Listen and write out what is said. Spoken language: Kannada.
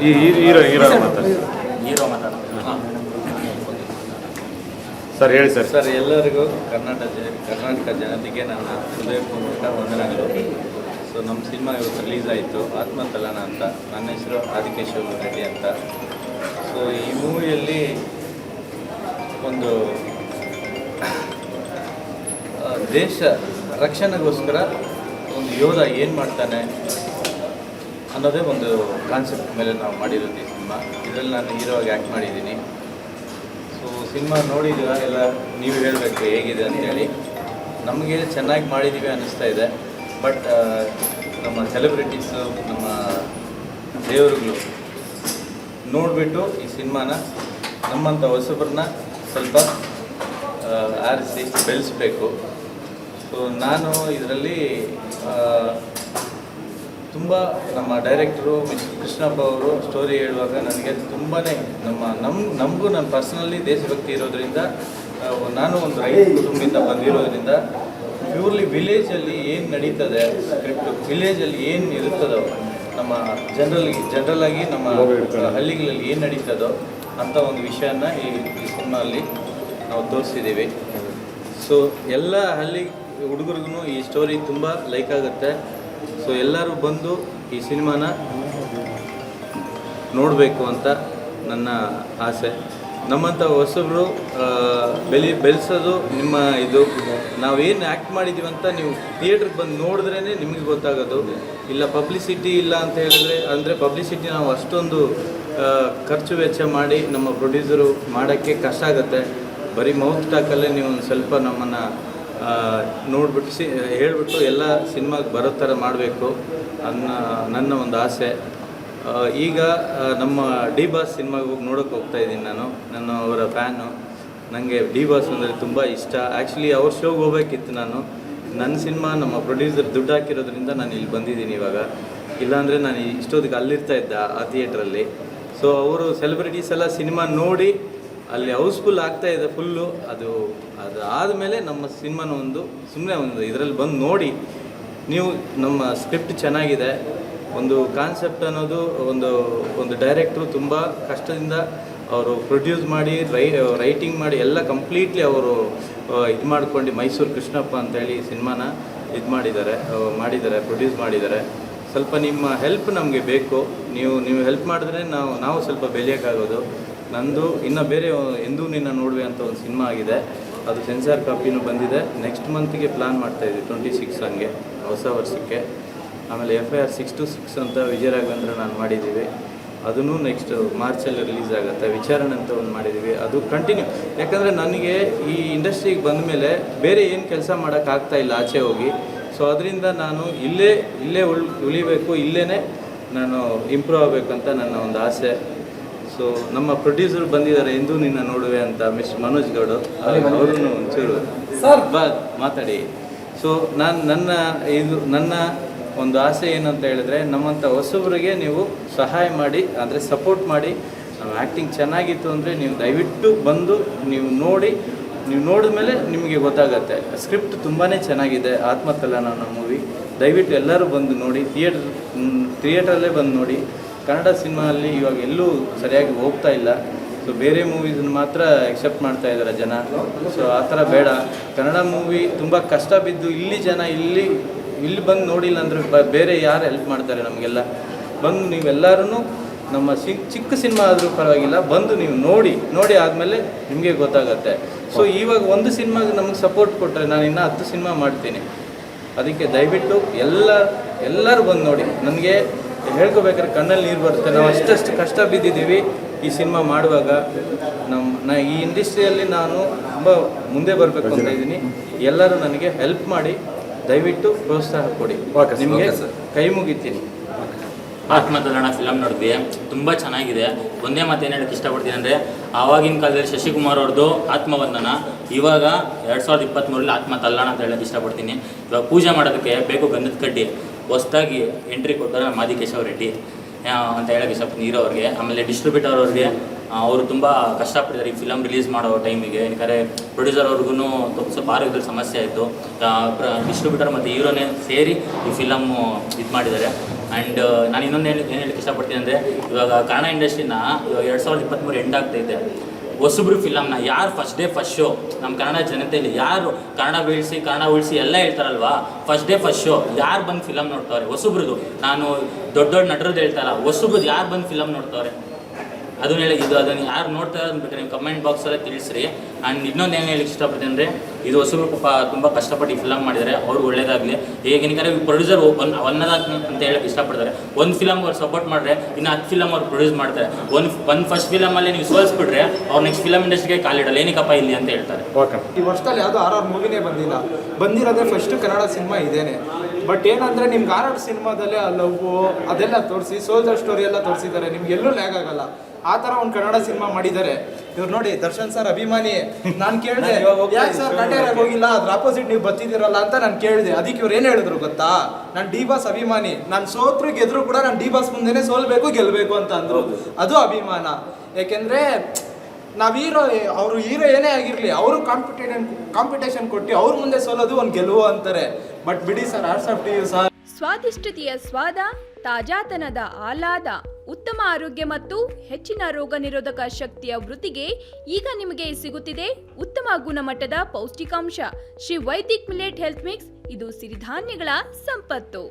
ಈ ಹೀರೋ ಮಾತಾಡಿ ಸರ್, ಹೇಳಿ ಸರ್. ಸರ್, ಎಲ್ಲರಿಗೂ ಕರ್ನಾಟಕ ಜನತೆಗೆ ನನ್ನ ಹೃದಯಪೂರ್ವಕ ವಂದನೆಗಳು. ಸೊ ನಮ್ಮ ಸಿನಿಮಾ ಇವತ್ತು ರಿಲೀಸ್ ಆಯಿತು, ಆತ್ಮತಲನ ಅಂತ. ನನ್ನ ಹೆಸರು ಆದಿಕೇಶವ ರೆಡ್ಡಿ ಅಂತ. ಸೊ ಈ ಮೂವಿಯಲ್ಲಿ ಒಂದು ದೇಶ ರಕ್ಷಣೆಗೋಸ್ಕರ ಒಂದು ಯೋಧ ಏನು ಮಾಡ್ತಾನೆ ಅನ್ನೋದೇ ಒಂದು ಕಾನ್ಸೆಪ್ಟ್ ಮೇಲೆ ನಾವು ಮಾಡಿರೋದು ಈ ಸಿನಿಮಾ. ಇದರಲ್ಲಿ ನಾನು ಹೀರೋ ಆಗಿ ಆ್ಯಕ್ಟ್ ಮಾಡಿದ್ದೀನಿ. ಸೊ ಸಿನಿಮಾ ನೋಡಿದ್ದೀರ ಎಲ್ಲ, ನೀವು ಹೇಳಬೇಕು ಹೇಗಿದೆ ಅಂತೇಳಿ. ನಮಗೆ ಚೆನ್ನಾಗಿ ಮಾಡಿದ್ದೀವಿ ಅನ್ನಿಸ್ತಾ ಇದೆ. ಬಟ್ ನಮ್ಮ ಸೆಲೆಬ್ರಿಟೀಸು, ನಮ್ಮ ದೇವರುಗಳು ನೋಡಿಬಿಟ್ಟು ಈ ಸಿನಿಮಾನ ನಮ್ಮಂಥ ಹೊಸಬ್ರನ್ನ ಸ್ವಲ್ಪ ಆರಿಸಿ ಬೆಳೆಸಬೇಕು. ಸೊ ನಾನು ಇದರಲ್ಲಿ ತುಂಬ ನಮ್ಮ ಡೈರೆಕ್ಟ್ರು ಮಿಸ್ಟರ್ ಕೃಷ್ಣಪ್ಪ ಅವರು ಸ್ಟೋರಿ ಹೇಳುವಾಗ ನನಗೆ ತುಂಬಾ ನಮಗೂ ನಾನು ಪರ್ಸನಲಿ ದೇಶಭಕ್ತಿ ಇರೋದರಿಂದ, ನಾನು ಒಂದು ರೈತ ಕುಟುಂಬದಿಂದ ಬಂದಿರೋದ್ರಿಂದ ಪ್ಯೂರ್ಲಿ ವಿಲೇಜಲ್ಲಿ ಏನು ನಡೀತದೆ, ಸ್ಕ್ರಿಪ್ಟ್ ವಿಲೇಜಲ್ಲಿ ಏನು ಇರುತ್ತದೋ, ನಮ್ಮ ಜನರಲಾಗಿ ನಮ್ಮ ಹಳ್ಳಿಗಳಲ್ಲಿ ಏನು ನಡೀತದೋ ಅಂಥ ಒಂದು ವಿಷಯನ ಈ ಸಿನಿಮಾಲ್ಲಿ ನಾವು ತೋರಿಸಿದ್ದೀವಿ. ಸೊ ಎಲ್ಲ ಹಳ್ಳಿ ಹುಡುಗರಿಗೂ ಈ ಸ್ಟೋರಿ ತುಂಬ ಲೈಕ್ ಆಗುತ್ತೆ. ಸೊ ಎಲ್ಲರೂ ಬಂದು ಈ ಸಿನಿಮಾನ ನೋಡಬೇಕು ಅಂತ ನನ್ನ ಆಸೆ. ನಮ್ಮಂಥ ಹೊಸಬ್ರು ಬೆಳೆಸೋದು ನಿಮ್ಮ ಇದು. ನಾವೇನು ಆ್ಯಕ್ಟ್ ಮಾಡಿದ್ದೀವಿ ಅಂತ ನೀವು ಥಿಯೇಟ್ರಿಗೆ ಬಂದು ನೋಡಿದ್ರೇ ನಿಮಗೆ ಗೊತ್ತಾಗೋದು. ಇಲ್ಲ ಪಬ್ಲಿಸಿಟಿ ಇಲ್ಲ ಅಂತ ಹೇಳಿದ್ರೆ, ಅಂದರೆ ಪಬ್ಲಿಸಿಟಿ ನಾವು ಅಷ್ಟೊಂದು ಖರ್ಚು ವೆಚ್ಚ ಮಾಡಿ ನಮ್ಮ ಪ್ರೊಡ್ಯೂಸರು ಮಾಡೋಕ್ಕೆ ಕಷ್ಟ ಆಗುತ್ತೆ. ಬರೀ ಮೌತ್ ಟಾಕಲ್ಲೇ ನೀವು ಒಂದು ಸ್ವಲ್ಪ ನಮ್ಮನ್ನು ನೋಡಿಬಿಟ್ಟು ಹೇಳಿಬಿಟ್ಟು ಎಲ್ಲ ಸಿನಿಮಾಗೆ ಬರೋ ಥರ ಮಾಡಬೇಕು ನನ್ನ ಒಂದು ಆಸೆ. ಈಗ ನಮ್ಮ ಡಿ ಬಾಸ್ ಸಿನಿಮಾಗೆ ಹೋಗಿ ನೋಡೋಕ್ಕೆ ಹೋಗ್ತಾಯಿದ್ದೀನಿ ನಾನು ಅವರ ಫ್ಯಾನು. ನನಗೆ ಡಿ ಬಾಸ್ ಅಂದರೆ ತುಂಬ ಇಷ್ಟ. ಆ್ಯಕ್ಚುಲಿ ಅವ್ರ ಶೋಗೆ ಹೋಗ್ಬೇಕಿತ್ತು ನಾನು. ನನ್ನ ಸಿನಿಮಾ ನಮ್ಮ ಪ್ರೊಡ್ಯೂಸರ್ ದುಡ್ಡು ಹಾಕಿರೋದ್ರಿಂದ ನಾನು ಇಲ್ಲಿ ಬಂದಿದ್ದೀನಿ ಇವಾಗ. ಇಲ್ಲಾಂದರೆ ನಾನು ಇಷ್ಟೊತ್ತಿಗೆ ಅಲ್ಲಿರ್ತಾ ಇದ್ದೆ ಆ ಥಿಯೇಟ್ರಲ್ಲಿ. ಸೊ ಅವರು ಸೆಲೆಬ್ರಿಟೀಸ್ ಎಲ್ಲ ಸಿನಿಮಾ ನೋಡಿ ಅಲ್ಲಿ ಹೌಸ್ಫುಲ್ ಆಗ್ತಾಯಿದೆ ಫುಲ್ಲು. ಅದು ಆದಮೇಲೆ ನಮ್ಮ ಸಿನಿಮಾನ ಸುಮ್ಮನೆ ಒಂದು ಇದರಲ್ಲಿ ಬಂದು ನೋಡಿ ನೀವು. ನಮ್ಮ ಸ್ಕ್ರಿಪ್ಟ್ ಚೆನ್ನಾಗಿದೆ, ಒಂದು ಕಾನ್ಸೆಪ್ಟ್ ಅನ್ನೋದು ಒಂದು ಡೈರೆಕ್ಟ್ರು ತುಂಬ ಕಷ್ಟದಿಂದ ಅವರು ಪ್ರೊಡ್ಯೂಸ್ ಮಾಡಿ ರೈಟಿಂಗ್ ಮಾಡಿ ಎಲ್ಲ ಕಂಪ್ಲೀಟ್ಲಿ ಅವರು ಇದು ಮಾಡ್ಕೊಂಡು ಮೈಸೂರು ಕೃಷ್ಣಪ್ಪ ಅಂತೇಳಿ ಸಿನಿಮಾನ ಇದು ಮಾಡಿದ್ದಾರೆ ಪ್ರೊಡ್ಯೂಸ್ ಮಾಡಿದ್ದಾರೆ. ಸ್ವಲ್ಪ ನಿಮ್ಮ ಹೆಲ್ಪ್ ನಮಗೆ ಬೇಕು. ನೀವು ಹೆಲ್ಪ್ ಮಾಡಿದ್ರೆ ನಾವು ಸ್ವಲ್ಪ ಬೆಳೆಯೋಕ್ಕಾಗೋದು. ನಂದು ಇನ್ನು ಬೇರೆ ಎಂದೂ ನಿನ್ನ ನೋಡುವೆ ಅಂತ ಒಂದು ಸಿನಿಮಾ ಆಗಿದೆ, ಅದು ಸೆನ್ಸಾರ್ ಕಾಪಿನೂ ಬಂದಿದೆ. ನೆಕ್ಸ್ಟ್ ಮಂತಿಗೆ ಪ್ಲ್ಯಾನ್ ಮಾಡ್ತಾಯಿದ್ವಿ, 26 ಹಂಗೆ ಹೊಸ ವರ್ಷಕ್ಕೆ. ಆಮೇಲೆ FIR 626 ಅಂತ ವಿಜಯರಾಘವೇಂದ್ರ ನಾನು ಮಾಡಿದ್ದೀವಿ, ಅದನ್ನು ನೆಕ್ಸ್ಟ್ ಮಾರ್ಚಲ್ಲಿ ರಿಲೀಸ್ ಆಗುತ್ತೆ. ವಿಚಾರಣೆ ಅಂತ ಒಂದು ಮಾಡಿದ್ದೀವಿ, ಅದು ಕಂಟಿನ್ಯೂ. ಯಾಕಂದರೆ ನನಗೆ ಈ ಇಂಡಸ್ಟ್ರಿಗೆ ಬಂದ ಮೇಲೆ ಬೇರೆ ಏನು ಕೆಲಸ ಮಾಡೋಕ್ಕಾಗ್ತಾಯಿಲ್ಲ ಆಚೆ ಹೋಗಿ. ಸೊ ಅದರಿಂದ ನಾನು ಇಲ್ಲೇ ಉಳಿಬೇಕು, ಇಲ್ಲೇ ನಾನು ಇಂಪ್ರೂವ್ ಆಗಬೇಕಂತ ನನ್ನ ಒಂದು ಆಸೆ. ಸೊ ನಮ್ಮ ಪ್ರೊಡ್ಯೂಸರ್ ಬಂದಿದ್ದಾರೆ, ಎಂದೂ ನಿನ್ನ ನೋಡುವೆ ಅಂತ, ಮಿಸ್ಟರ್ ಮನೋಜ್ ಗೌಡು. ಅವ್ರನ್ನು ಒಂಚೂರು ಮಾತಾಡಿ. ಸೊ ನನ್ನ ಒಂದು ಆಸೆ ಏನಂತ ಹೇಳಿದ್ರೆ, ನಮ್ಮಂಥ ಹೊಸಬರಿಗೆ ನೀವು ಸಹಾಯ ಮಾಡಿ, ಅಂದರೆ ಸಪೋರ್ಟ್ ಮಾಡಿ. ನಮ್ಮ ಆ್ಯಕ್ಟಿಂಗ್ ಚೆನ್ನಾಗಿತ್ತು ಅಂದರೆ ನೀವು ದಯವಿಟ್ಟು ಬಂದು ನೀವು ನೋಡಿದ ಮೇಲೆ ನಿಮಗೆ ಗೊತ್ತಾಗತ್ತೆ. ಸ್ಕ್ರಿಪ್ಟ್ ತುಂಬಾ ಚೆನ್ನಾಗಿದೆ, ಆತ್ಮತಲನ ಅನ್ನೋ ಮೂವಿ. ದಯವಿಟ್ಟು ಎಲ್ಲರೂ ಬಂದು ನೋಡಿ, ಥಿಯೇಟ್ರಲ್ಲೇ ಬಂದು ನೋಡಿ. ಕನ್ನಡ ಸಿನಿಮಾ ಅಲ್ಲಿ ಇವಾಗ ಎಲ್ಲೂ ಸರಿಯಾಗಿ ಹೋಗ್ತಾ ಇಲ್ಲ. ಸೊ ಬೇರೆ ಮೂವೀಸನ್ನು ಮಾತ್ರ ಎಕ್ಸೆಪ್ಟ್ ಮಾಡ್ತಾ ಇದ್ದಾರೆ ಜನ. ಸೊ ಆ ಥರ ಬೇಡ. ಕನ್ನಡ ಮೂವಿ ತುಂಬ ಕಷ್ಟ ಬಿದ್ದು ಇಲ್ಲಿ ಬಂದು ನೋಡಿಲ್ಲ ಅಂದರೆ ಬೇರೆ ಯಾರು ಹೆಲ್ಪ್ ಮಾಡ್ತಾರೆ ನಮಗೆಲ್ಲ? ಬಂದು ನೀವೆಲ್ಲರೂ ನಮ್ಮ ಚಿಕ್ಕ ಸಿನಿಮಾ ಆದರೂ ಪರವಾಗಿಲ್ಲ, ಬಂದು ನೀವು ನೋಡಿ ಆದಮೇಲೆ ನಿಮಗೆ ಗೊತ್ತಾಗತ್ತೆ. ಸೊ ಇವಾಗ ಒಂದು ಸಿನಿಮಾಗೆ ನಮಗೆ ಸಪೋರ್ಟ್ ಕೊಟ್ಟರೆ ನಾನು ಇನ್ನೂ 10 ಸಿನಿಮಾ ಮಾಡ್ತೀನಿ. ಅದಕ್ಕೆ ದಯವಿಟ್ಟು ಎಲ್ಲರೂ ಬಂದು ನೋಡಿ. ನನಗೆ ಹೇಳ್ಕೋಬೇಕಾದ್ರೆ ಕಣ್ಣಲ್ಲಿ ನೀರು ಬರುತ್ತೆ. ನಾವು ಅಷ್ಟು ಕಷ್ಟ ಬಿದ್ದಿದ್ದೀವಿ ಈ ಸಿನಿಮಾ ಮಾಡುವಾಗ. ಈ ಇಂಡಸ್ಟ್ರಿಯಲ್ಲಿ ನಾನು ತುಂಬ ಮುಂದೆ ಬರಬೇಕು ಅಂತ ಇದ್ದೀನಿ. ಎಲ್ಲರೂ ನನಗೆ ಹೆಲ್ಪ್ ಮಾಡಿ, ದಯವಿಟ್ಟು ಪ್ರೋತ್ಸಾಹ ಕೊಡಿ. ನಿಮಗೆ ಕೈ ಮುಗಿತೀನಿ. ಆತ್ಮತಲನ ಫಿಲಮ್ ನೋಡಿದ್ವಿ, ತುಂಬ ಚೆನ್ನಾಗಿದೆ. ಒಂದೇ ಮಾತು ಏನು ಹೇಳಕ್ಕೆ ಇಷ್ಟಪಡ್ತೀನಿ ಅಂದರೆ, ಆವಾಗಿನ ಕಾಲದಲ್ಲಿ ಶಶಿಕುಮಾರ್ ಅವ್ರದ್ದು ಆತ್ಮವಂದನ, ಇವಾಗ 2023ರಲ್ಲಿ ಆತ್ಮತಲ್ಲಣ ಅಂತ ಹೇಳಕ್ಕೆ ಇಷ್ಟಪಡ್ತೀನಿ. ಇವಾಗ ಪೂಜೆ ಮಾಡೋದಕ್ಕೆ ಬೇಕು ಗಂಧದ ಕಡ್ಡಿ. ಹೊಸದಾಗಿ ಎಂಟ್ರಿ ಕೊಟ್ಟರೆ ನಮ್ಮ ಆದಿಕೇಶವ ರೆಡ್ಡಿ ಅಂತ ಹೇಳಕ್ಕೆ ಇಷ್ಟಪಡ್ತೀನಿ ಹೀರೋ ಅವ್ರಿಗೆ. ಆಮೇಲೆ ಡಿಸ್ಟ್ರಿಬ್ಯೂಟರ್ ಅವ್ರಿಗೆ, ಅವರು ತುಂಬ ಕಷ್ಟಪಟ್ಟಿದ್ದಾರೆ ಈ ಫಿಲಮ್ ರಿಲೀಸ್ ಮಾಡೋ ಟೈಮಿಗೆ. ಯಾಕಂದರೆ ಪ್ರೊಡ್ಯೂಸರ್ ಅವ್ರಿಗೂ ಸ್ವಲ್ಪ ಆರೋಗ್ಯದ ಸಮಸ್ಯೆ ಆಯಿತು. ಡಿಸ್ಟ್ರಿಬ್ಯೂಟರ್ ಮತ್ತು ಹೀರೋನೇ ಸೇರಿ ಈ ಫಿಲಮ್ಮು ಇದು ಮಾಡಿದ್ದಾರೆ. ಆ್ಯಂಡ್ ನಾನು ಇನ್ನೊಂದು ಏನು ಹೇಳಕ್ಕೆ ಇಷ್ಟಪಡ್ತೀನಿ ಅಂದರೆ ಇವಾಗ ಕನ್ನಡ ಇಂಡಸ್ಟ್ರಿನ ಇವಾಗ 2023 ಎಂಡ್ ಆಗ್ತೈತೆ. ಹೊಸಬ್ರು ಫಿಲಮ್ನ ಯಾರು ಫಸ್ಟ್ ಡೇ ಫಸ್ಟ್ ಶೋ ನಮ್ಮ ಕನ್ನಡ ಜನತೆಯಲ್ಲಿ ಯಾರು ಕನ್ನಡ ಉಳಿಸಿ ಎಲ್ಲ ಹೇಳ್ತಾರಲ್ವಾ, ಫಸ್ಟ್ ಡೇ ಫಸ್ಟ್ ಶೋ ಯಾರು ಬಂದು ಫಿಲಮ್ ನೋಡ್ತವ್ರೆ ಹೊಸಬ್ರದ್ದು. ನಾನು ದೊಡ್ಡ ನಟರದ್ದು ಹೇಳ್ತಾರ, ಹೊಸಬ್ರದ್ದು ಯಾರು ಬಂದು ಫಿಲಮ್ ನೋಡ್ತವ್ರೆ ಅದನ್ನ ಹೇಳಿದ್ದು. ಅದನ್ನು ಯಾರು ನೋಡ್ತಾರೆ ಅಂದ್ಬಿಟ್ಟು ನೀವು ಕಮೆಂಟ್ ಬಾಕ್ಸಲ್ಲೇ ತಿಳಿಸ್ರಿ. ಆ್ಯಂಡ್ ಇನ್ನೊಂದು ಏನು ಹೇಳಕ್ಕೆ ಇಷ್ಟಪಡ್ತೀನಿ ಅಂದರೆ, ಇದು ಹೊಸಬ್ರು ಪಾಪ ತುಂಬ ಕಷ್ಟಪಟ್ಟು ಫಿಲಮ್ ಮಾಡಿದ್ದಾರೆ, ಅವ್ರಿಗೆ ಒಳ್ಳೇದಾಗಲಿ. ಹೇಗೇನಿಕಂದ್ರೆ ಪ್ರೊಡ್ಯೂಸರ್ ಒಂದದಾಗ ಅಂತ ಹೇಳಕ್ಕೆ ಇಷ್ಟಪಡ್ತಾರೆ. ಒಂದು ಫಿಲಮ್ ಅವ್ರು ಸಪೋರ್ಟ್ ಮಾಡಿದ್ರೆ ಇನ್ನು 10 ಫಿಲಮ್ ಅವ್ರು ಪ್ರೊಡ್ಯೂಸ್ ಮಾಡ್ತಾರೆ. ಒಂದು ಫಸ್ಟ್ ಫಿಲಮಲ್ಲಿ ನೀವು ಸೋಲಿಸ್ಬಿಟ್ರೆ ಅವ್ರು ನೆಕ್ಸ್ಟ್ ಫಿಲಮ್ ಇಂಡಸ್ಟ್ರಿಗೆ ಕಾಲಿಡಲ್ಲ, ಏನಕ್ಕಪ್ಪ ಇಲ್ಲಿ ಅಂತ ಹೇಳ್ತಾರೆ. ಓಕೆ. ಈ ವರ್ಷದಲ್ಲಿ ಯಾವುದೋ RR ಮೂವಿನೇ ಬಂದಿರೋದೇ ಫಸ್ಟ್ ಕನ್ನಡ ಸಿನಿಮಾ ಇದೇನೆ. ಬಟ್ ಏನಂದರೆ ನಿಮ್ಗೆ RR ಸಿನಿಮಾದಲ್ಲೇ ಲವ್ ಅದೆಲ್ಲ ತೋರಿಸಿ ಸೋಲ್ಜರ್ ಸ್ಟೋರಿ ಎಲ್ಲ ತೋರಿಸಿದ್ದಾರೆ, ನಿಮ್ಗೆ ಎಲ್ಲೂ ಲ್ಯಾಗ್ ಆಗಲ್ಲ. ಆ ಥರ ಒಂದು ಕನ್ನಡ ಸಿನಿಮಾ ಮಾಡಿದ್ದಾರೆ ಇವ್ರು. ನೋಡಿ ದರ್ಶನ್ ಸರ್ ಅಭಿಮಾನಿ. ನಾನು ಕೇಳಿದೆ ಯಾಕೆ ಸರ್ ಕಟೇರಾಗಿ ಹೋಗಿಲ್ಲ, ಅದ್ರ ಆಪೋಸಿಟ್ ನೀವು ಬರ್ತಿದ್ದೀರಲ್ಲ ಅಂತ ನಾನು ಕೇಳಿದೆ. ಅದಕ್ಕೆ ಇವ್ರು ಏನು ಹೇಳಿದ್ರು ಗೊತ್ತಾ, ನಾನು ಡಿ ಬಾಸ್ ಅಭಿಮಾನಿ, ನಾನು ಸೋತ್ರು ಗೆದ್ರು ಕೂಡ ನಾನು ಡಿ ಬಾಸ್ ಮುಂದೆನೇ ಸೋಲ್ಬೇಕು ಗೆಲ್ಲಬೇಕು ಅಂತ ಅಂದರು. ಅದು ಅಭಿಮಾನ. ಯಾಕೆಂದರೆ ನಾವು ಅವರು ಹೀರೋ ಏನೇ ಆಗಿರಲಿ, ಅವರು ಕಾಂಪಿಟೇಷನ್ ಕೊಟ್ಟು ಅವ್ರ ಮುಂದೆ ಸೋಲೋದು ಒಂದು ಗೆಲುವು ಅಂತಾರೆ. ಬಟ್ ಬಿಡಿ sir, hats off to you sir. ಸ್ವಾದಿಷ್ಟತೆಯ ಸ್ವಾದ, ತಾಜಾತನದ ಆಹ್ಲಾದ, ಉತ್ತಮ ಆರೋಗ್ಯ ಮತ್ತು ಹೆಚ್ಚಿನ ರೋಗ ನಿರೋಧಕ ಶಕ್ತಿಯ ವೃತ್ತಿಗೆ ಈಗ ನಿಮಗೆ ಸಿಗುತ್ತಿದೆ ಉತ್ತಮ ಗುಣಮಟ್ಟದ ಪೌಷ್ಟಿಕಾಂಶ. Shri Vaidik millet health mix, ಇದು ಸಿರಿಧಾನ್ಯಗಳ ಸಂಪತ್ತು.